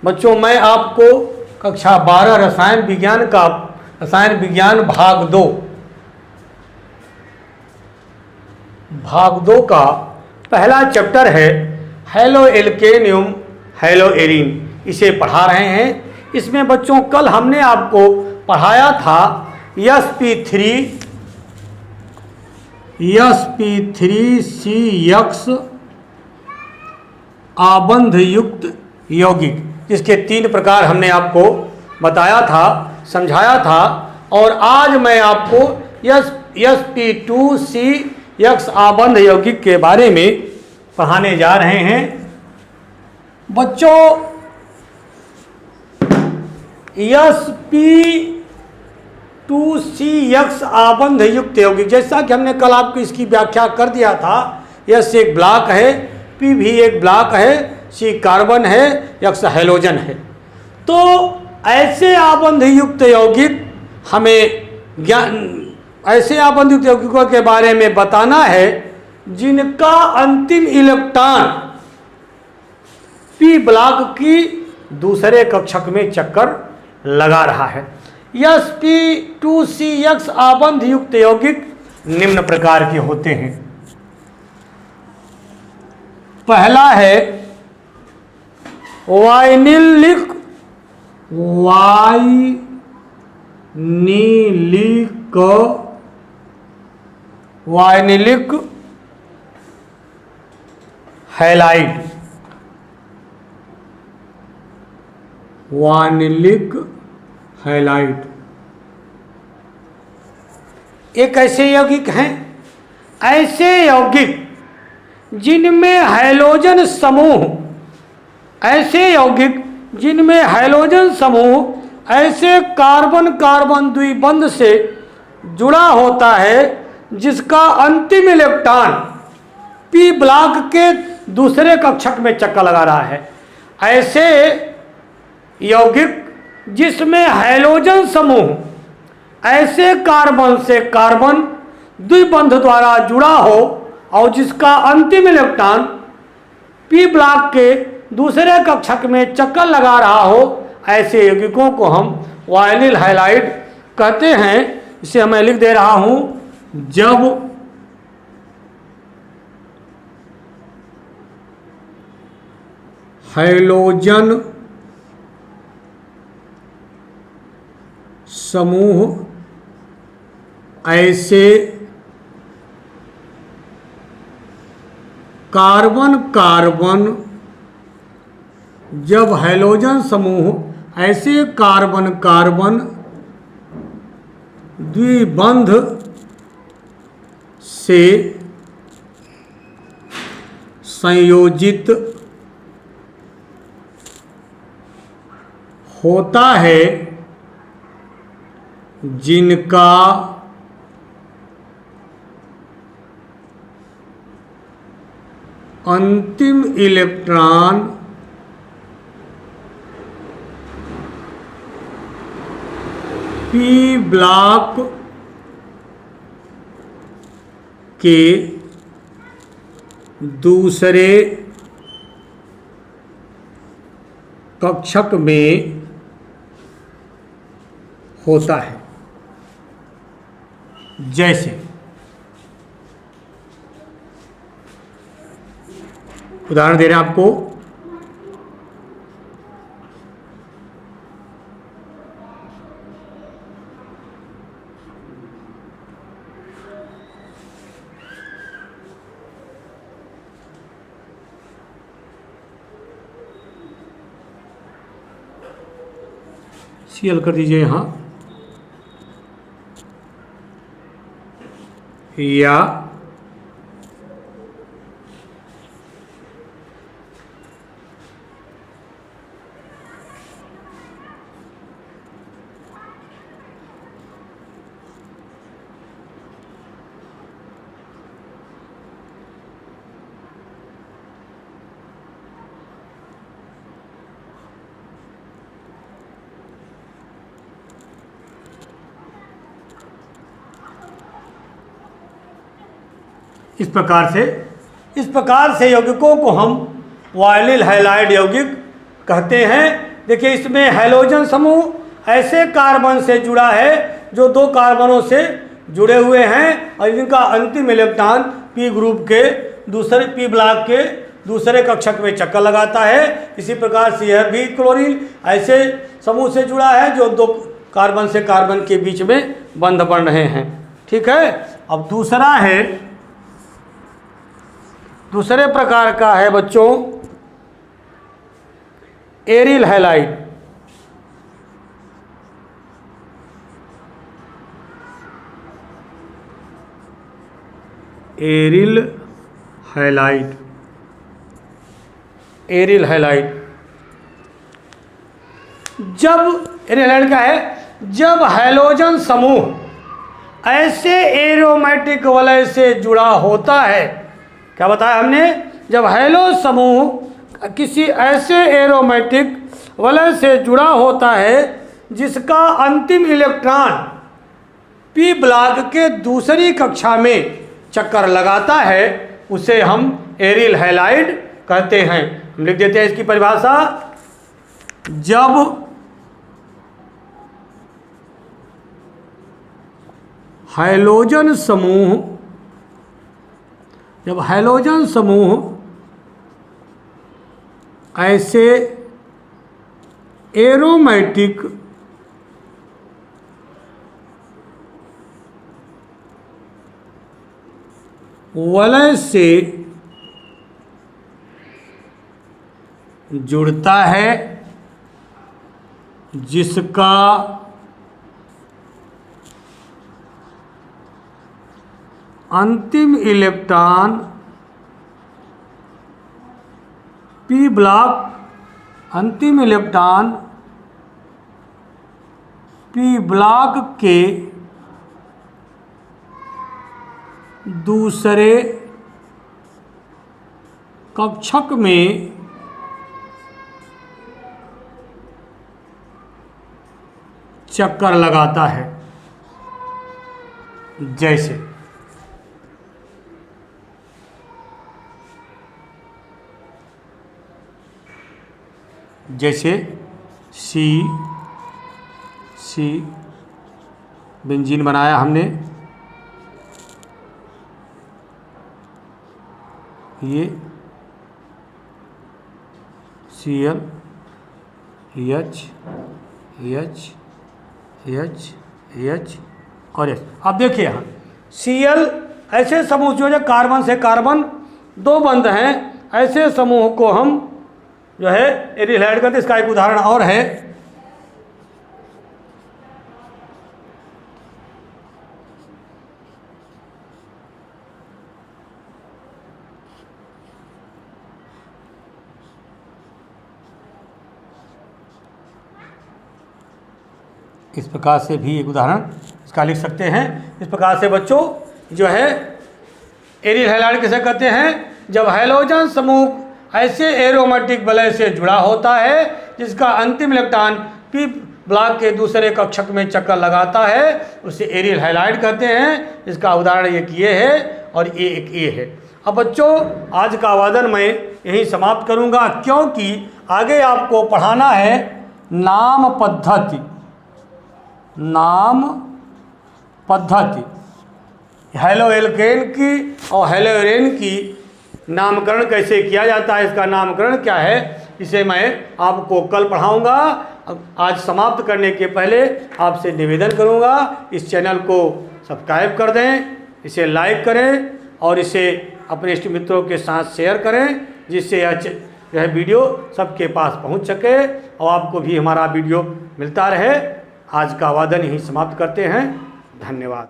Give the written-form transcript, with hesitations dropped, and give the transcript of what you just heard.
बच्चों मैं आपको कक्षा 12 रसायन विज्ञान भाग 2 का पहला चैप्टर है हेलो एल्केनियम हेलो एरीन, इसे पढ़ा रहे हैं। इसमें बच्चों कल हमने आपको पढ़ाया था sp3CX आबंध युक्त यौगिक, जिसके 3 प्रकार हमने आपको बताया था, समझाया था। और आज मैं आपको sp2CX आबंध यौगिक के बारे में पढ़ाने जा रहे हैं। बच्चों sp2CX आबंध युक्त यौगिक, जैसा कि हमने कल आपको इसकी व्याख्या कर दिया था, S एक ब्लॉक है, P भी एक ब्लॉक है, C कार्बन है, X हैलोजन है। तो ऐसे आबंध युक्त यौगिक ऐसे आबंध युक्त यौगिकों के बारे में बताना है जिनका अंतिम इलेक्ट्रॉन P ब्लॉक की दूसरे कक्षक में चक्कर लगा रहा है। sp2CX आबंध युक्त यौगिक निम्न प्रकार के होते हैं। पहला है वाइनिलिक हैलाइड, एक ऐसे यौगिक हैं, ऐसे यौगिक जिनमें हैलोजन समूह ऐसे कार्बन कार्बन द्विबंध से जुड़ा होता है जिसका अंतिम इलेक्ट्रॉन P ब्लॉक के दूसरे कक्षक में चक्कर लगा रहा है। ऐसे यौगिक जिसमें हैलोजन समूह ऐसे कार्बन से कार्बन द्विबंध द्वारा जुड़ा हो और जिसका अंतिम इलेक्ट्रॉन P ब्लॉक के दूसरे कक्षक में चक्कर लगा रहा हो, ऐसे यौगिकों को हम वाइनिल हैलाइड कहते हैं। इसे मैं लिख दे रहा हूं, जब हैलोजन समूह ऐसे जब हैलोजन समूह ऐसे कार्बन कार्बन द्विबंध से संयोजित होता है जिनका अंतिम इलेक्ट्रॉन P ब्लॉक के दूसरे कक्षक में होता है। जैसे उदाहरण दे रहे हैं आपको, Cl कर दीजिए यहाँ, या इस प्रकार से यौगिकों को हम वाइनिल हैलाइड यौगिक कहते हैं। देखिए इसमें हैलोजन समूह ऐसे कार्बन से जुड़ा है जो दो कार्बनों से जुड़े हुए हैं और इनका अंतिम इलेक्ट्रॉन पी ग्रुप के दूसरे पी ब्लॉक के दूसरे कक्षक में चक्कर लगाता है। इसी प्रकार से यह भी क्लोरीन ऐसे समूह से जुड़ा है जो दो कार्बन से कार्बन के बीच में बंध बन रहे हैं। ठीक है। अब दूसरे प्रकार का है बच्चों एरिल हैलाइड। एरिल हैलाइड जब एरिल हैलाइड का है जब हैलोजन समूह ऐसे एरोमेटिक वलय से जुड़ा होता है। क्या बताया हमने? जब हैलो समूह किसी ऐसे एरोमेटिक वलय से जुड़ा होता है जिसका अंतिम इलेक्ट्रॉन पी ब्लॉक के दूसरी कक्षा में चक्कर लगाता है, उसे हम एरिल हैलाइड कहते हैं। हम लिख देते हैं इसकी परिभाषा। जब हैलोजन समूह ऐसे एरोमेटिक वलय से जुड़ता है जिसका अंतिम इलेक्ट्रॉन पी ब्लॉक के दूसरे कक्षक में चक्कर लगाता है। जैसे सी बेंजीन बनाया हमने, ये Cl H और H। अब देखिए यहाँ Cl ऐसे समूह जो है कार्बन से कार्बन दो बंध हैं, ऐसे समूह को हम जो है एरिल हैलाइड कहते हैं। इसका एक उदाहरण और है, इस प्रकार से भी एक उदाहरण इसका लिख सकते हैं। इस प्रकार से बच्चों जो है एरिल हैलाइड किसे कहते हैं? जब हैलोजन समूह ऐसे एरोमेटिक वलय से जुड़ा होता है जिसका अंतिम इलेक्ट्रॉन पी ब्लॉक के दूसरे कक्षक में चक्कर लगाता है, उसे एरिल हैलाइड कहते हैं। इसका उदाहरण एक ये है और ये एक ये है। अब बच्चों आज का वादन मैं यहीं समाप्त करूंगा, क्योंकि आगे आपको पढ़ाना है नाम पद्धति हेलो एल्केन की और हेलोएरेन की नामकरण कैसे किया जाता है, इसका नामकरण क्या है, इसे मैं आपको कल पढ़ाऊंगा। आज समाप्त करने के पहले आपसे निवेदन करूंगा, इस चैनल को सब्सक्राइब कर दें, इसे लाइक करें और इसे अपने इष्ट मित्रों के साथ शेयर करें, जिससे यह वीडियो सबके पास पहुंच सके और आपको भी हमारा वीडियो मिलता रहे। आज का वादन यहीं समाप्त करते हैं। धन्यवाद।